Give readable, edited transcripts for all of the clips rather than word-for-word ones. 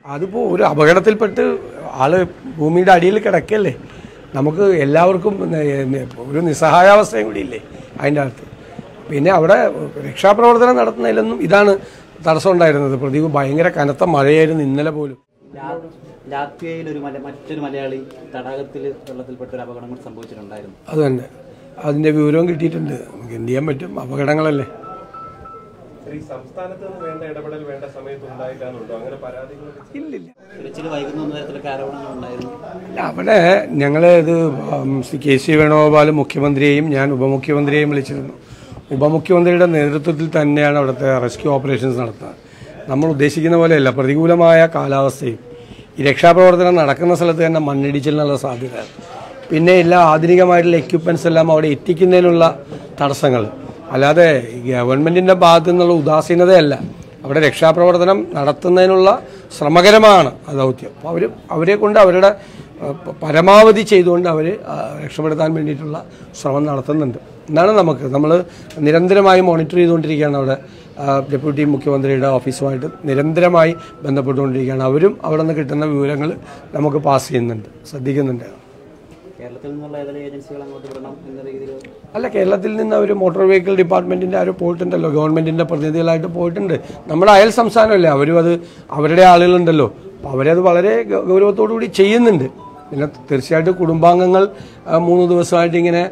അതിപ്പോൾ ഒരു അപകടത്തിൽപ്പെട്ട് ആള് ഭൂമിയുടെ അടിയിൽ കിടക്കല്ലേ. നമുക്ക് എല്ലാവർക്കും ഒരു നിസ്സഹായാവസ്ഥയും കൂടി ഇല്ലേ അതിൻ്റെ അകത്ത്. പിന്നെ അവിടെ രക്ഷാപ്രവർത്തനം നടത്തുന്നതിലൊന്നും ഇതാണ് തടസ്സം ഉണ്ടായിരുന്നത്. പ്രദീപ് ഭയങ്കര കനത്ത മഴയായിരുന്നു ഇന്നലെ പോലും. ലാത്വിയയിൽ മറ്റൊരു മലയാളി തടാകത്തിൽ വെള്ളത്തിൽപ്പെട്ട ഒരു അപകടം കൂടി സംഭവിച്ചിട്ടുണ്ടായിരുന്നു. അത് തന്നെ, അതിൻ്റെ വിവരവും കിട്ടിയിട്ടുണ്ട്. നമുക്ക് എന്ത് ചെയ്യാൻ പറ്റും, അപകടങ്ങളല്ലേ. അവിടെ ഞങ്ങൾ ഇത് KC വേണുഗോപാൽ മുഖ്യമന്ത്രിയെയും ഞാൻ ഉപമുഖ്യമന്ത്രിയെയും വിളിച്ചിരുന്നു. ഉപമുഖ്യമന്ത്രിയുടെ നേതൃത്വത്തിൽ തന്നെയാണ് അവിടുത്തെ റെസ്ക്യൂ ഓപ്പറേഷൻസ് നടത്തുന്നത്. നമ്മൾ ഉദ്ദേശിക്കുന്ന പോലെയല്ല. പ്രതികൂലമായ കാലാവസ്ഥയും ഈ രക്ഷാപ്രവർത്തനം നടക്കുന്ന സ്ഥലത്ത് തന്നെ മണ്ണിടിച്ചിലിനുള്ള സാധ്യത, പിന്നെ എല്ലാ ആധുനികമായിട്ടുള്ള എക്യുപ്മെൻറ്റ്സ് എല്ലാം അവിടെ എത്തിക്കുന്നതിനുള്ള തടസ്സങ്ങൾ, അല്ലാതെ ഗവൺമെൻറ്റിൻ്റെ ഭാഗത്തു നിന്നുള്ള ഉദാസീനതയല്ല. അവിടെ രക്ഷാപ്രവർത്തനം നടത്തുന്നതിനുള്ള ശ്രമകരമാണ് ദൗത്യം. അപ്പോൾ അവരെ കൊണ്ട് അവരുടെ പരമാവധി ചെയ്തുകൊണ്ട് അവർ രക്ഷപ്പെടുത്താൻ വേണ്ടിയിട്ടുള്ള ശ്രമം നടത്തുന്നുണ്ട് എന്നാണ് നമ്മൾ നിരന്തരമായി മോണിറ്റർ ചെയ്തുകൊണ്ടിരിക്കുകയാണ്. അവിടെ ഡെപ്യൂട്ടി മുഖ്യമന്ത്രിയുടെ ഓഫീസുമായിട്ട് നിരന്തരമായി ബന്ധപ്പെട്ടുകൊണ്ടിരിക്കുകയാണ്. അവരും അവിടെ നിന്ന് കിട്ടുന്ന വിവരങ്ങൾ നമുക്ക് പാസ് ചെയ്യുന്നുണ്ട്, ശ്രദ്ധിക്കുന്നുണ്ട്. അല്ല, കേരളത്തിൽ നിന്ന് അവർ മോട്ടോർ വെഹിക്കിൾ ഡിപ്പാർട്ട്മെൻറ്റിൻ്റെ അവർ പോയിട്ടുണ്ടല്ലോ, ഗവൺമെൻറ്റിൻ്റെ പ്രതിനിധികളായിട്ട് പോയിട്ടുണ്ട്. നമ്മുടെ അയൽ സംസ്ഥാനമല്ലേ, അവരും അത് അവരുടെ ആളുകളുണ്ടല്ലോ, അപ്പോൾ അവരത് വളരെ ഗൗരവത്തോടു കൂടി ചെയ്യുന്നുണ്ട്. പിന്നെ തീർച്ചയായിട്ടും കുടുംബാംഗങ്ങൾ 3 ദിവസമായിട്ട് ഇങ്ങനെ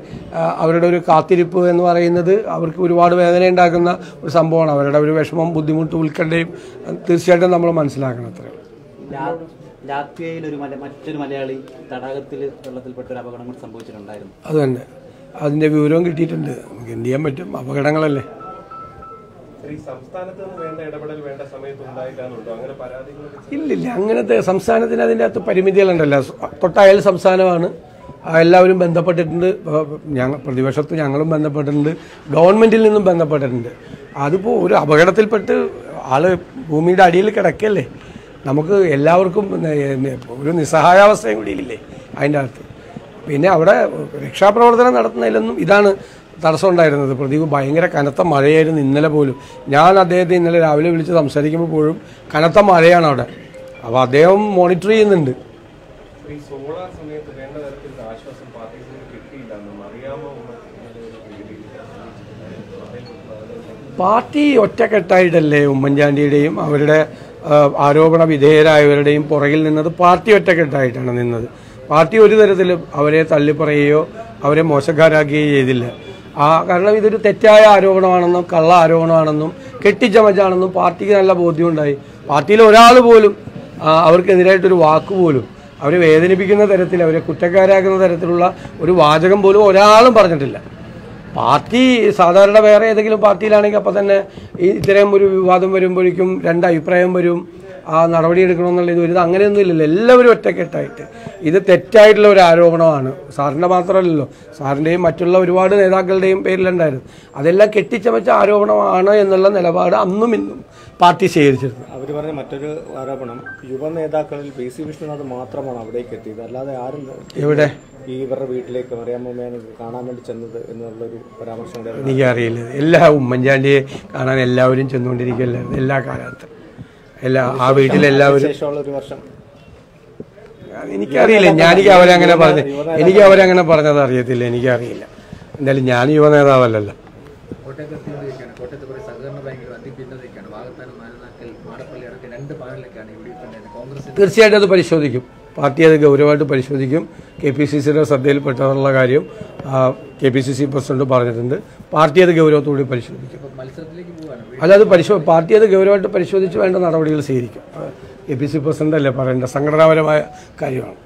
അവരുടെ ഒരു കാത്തിരിപ്പ് എന്ന് പറയുന്നത് അവർക്ക് ഒരുപാട് വേദന ഉണ്ടാക്കുന്ന ഒരു സംഭവമാണ്. അവരുടെ ഒരു വിഷമം, ബുദ്ധിമുട്ട്, ഉത്കണ്ഠയും തീർച്ചയായിട്ടും നമ്മൾ മനസ്സിലാക്കണം. അത്രയും ലാത്വിയയിൽ മറ്റൊരു മലയാളി തടാകത്തിൽ വെള്ളത്തിൽപ്പെട്ട ഒരു അപകടം കൂടി സംഭവിച്ചിട്ടുണ്ടായിരുന്നു. അത് തന്നെ, അതിൻ്റെ വിവരവും കിട്ടിയിട്ടുണ്ട്. നമുക്ക് എന്ത് ചെയ്യാൻ പറ്റും, അപകടങ്ങളല്ലേ. ഇല്ലില്ല, അങ്ങനത്തെ സംസ്ഥാനത്തിന് അതിൻ്റെ അകത്ത് പരിമിതികളുണ്ടല്ലോ. തൊട്ടയൽ സംസ്ഥാനമാണ്, എല്ലാവരും ബന്ധപ്പെട്ടിട്ടുണ്ട്. പ്രതിപക്ഷത്ത് ഞങ്ങളും ബന്ധപ്പെട്ടിട്ടുണ്ട്, ഗവൺമെൻറ്റിൽ നിന്നും ബന്ധപ്പെട്ടിട്ടുണ്ട്. അതിപ്പോൾ ഒരു അപകടത്തിൽപ്പെട്ട് ആള് ഭൂമിയുടെ അടിയിൽ കിടക്കല്ലേ. നമുക്ക് എല്ലാവർക്കും ഒരു നിസ്സഹായാവസ്ഥയും കൂടി ഇല്ലേ അതിൻ്റെ അകത്ത്. പിന്നെ അവിടെ രക്ഷാപ്രവർത്തനം നടത്തുന്നതിലൊന്നും ഇതാണ് തടസ്സം ഉണ്ടായിരുന്നത്. പ്രദീപ് ഭയങ്കര കനത്ത മഴയായിരുന്നു ഇന്നലെ പോലും. ഞാൻ അദ്ദേഹത്തെ ഇന്നലെ രാവിലെ വിളിച്ച് സംസാരിക്കുമ്പോൾ പോലും കനത്ത മഴയാണ് അവിടെ. അപ്പോൾ അദ്ദേഹം മോണിറ്റർ ചെയ്യുന്നുണ്ട്. പാർട്ടി ഒറ്റക്കെട്ടായിട്ടല്ലേ ഉമ്മൻചാണ്ടിയുടെയും അവരുടെ ആരോപണ വിധേയരായവരുടെയും പുറകിൽ നിന്നത്. പാർട്ടി ഒറ്റക്കെട്ടായിട്ടാണ് നിന്നത്. പാർട്ടി ഒരു തരത്തിലും അവരെ തള്ളിപ്പറയുകയോ അവരെ മോശക്കാരാക്കുകയോ ചെയ്തില്ല. കാരണം ഇതൊരു തെറ്റായ ആരോപണമാണെന്നും കള്ള ആരോപണമാണെന്നും കെട്ടിച്ചമച്ചാണെന്നും പാർട്ടിക്ക് നല്ല ബോധ്യമുണ്ടായി. പാർട്ടിയിൽ ഒരാൾ പോലും അവർക്കെതിരായിട്ടൊരു വാക്കുപോലും, അവരെ വേദനിപ്പിക്കുന്ന തരത്തിൽ, അവരെ കുറ്റക്കാരാക്കുന്ന തരത്തിലുള്ള ഒരു വാചകം പോലും ഒരാളും പറഞ്ഞിട്ടില്ല. പാർട്ടി സാധാരണ വേറെ ഏതെങ്കിലും പാർട്ടിയിലാണെങ്കിൽ അപ്പം തന്നെ ഇത്തരം ഒരു വിവാദം വരുമ്പോഴേക്കും 2 അഭിപ്രായം വരും, നടപടി എടുക്കണമെന്നുള്ള ഇത് വരുന്നത്. അങ്ങനെയൊന്നും ഇല്ലല്ലോ. എല്ലാവരും ഒറ്റക്കെട്ടായിട്ട് ഇത് തെറ്റായിട്ടുള്ള ഒരു ആരോപണമാണ്. സാറിൻ്റെ മാത്രമല്ലല്ലോ, സാറിൻ്റെയും മറ്റുള്ള ഒരുപാട് നേതാക്കളുടെയും പേരിലുണ്ടായിരുന്നു. അതെല്ലാം കെട്ടിച്ചമച്ച ആരോപണമാണ് എന്നുള്ള നിലപാട് അന്നും ഇന്നും പാർട്ടി സ്വീകരിച്ചിരുന്നു. അവർ പറഞ്ഞ മറ്റൊരു ആരോപണം, യുവ നേതാക്കളിൽ PC വിഷ്ണുനാഥ് മാത്രമാണ് അവിടേക്ക് എത്തിയത്, അല്ലാതെ ആരും എവിടെ ഇവരുടെ വീട്ടിലേക്ക് മറിയാമ്മേനെ കാണാൻ വേണ്ടി ചെന്നത് എന്നുള്ളൊരു പരാമർശം എനിക്കറിയില്ല. എല്ലാ ഉമ്മൻചാണ്ടിയെ കാണാൻ എല്ലാവരും ചെന്നുകൊണ്ടിരിക്കുകയല്ലായിരുന്നു എല്ലാ കാലത്തും. ആ വീട്ടിലെല്ലാവരും എനിക്കറിയില്ല. എനിക്ക് അവരങ്ങനെ പറഞ്ഞത് അറിയത്തില്ല, എനിക്കറിയില്ല. എന്തായാലും ഞാൻ യുവ നേതാവല്ലല്ലോ. തീർച്ചയായിട്ടും അത് പരിശോധിക്കും. പാർട്ടി അത് ഗൗരവമായിട്ട് പരിശോധിക്കും. KPCCയുടെ ശ്രദ്ധയിൽപ്പെട്ടതെന്നുള്ള കാര്യം KPCC പ്രസിഡന്റ് പറഞ്ഞിട്ടുണ്ട്. പാർട്ടി അത് ഗൗരവത്തോടെ പരിശോധിക്കും. അല്ലാതെ പാർട്ടി അത് ഗൗരവമായിട്ട് പരിശോധിച്ച് വേണ്ട നടപടികൾ സ്വീകരിക്കും. KPCC പ്രസിഡന്റ് അല്ലേ പറയേണ്ട, സംഘടനാപരമായ കാര്യമാണ്.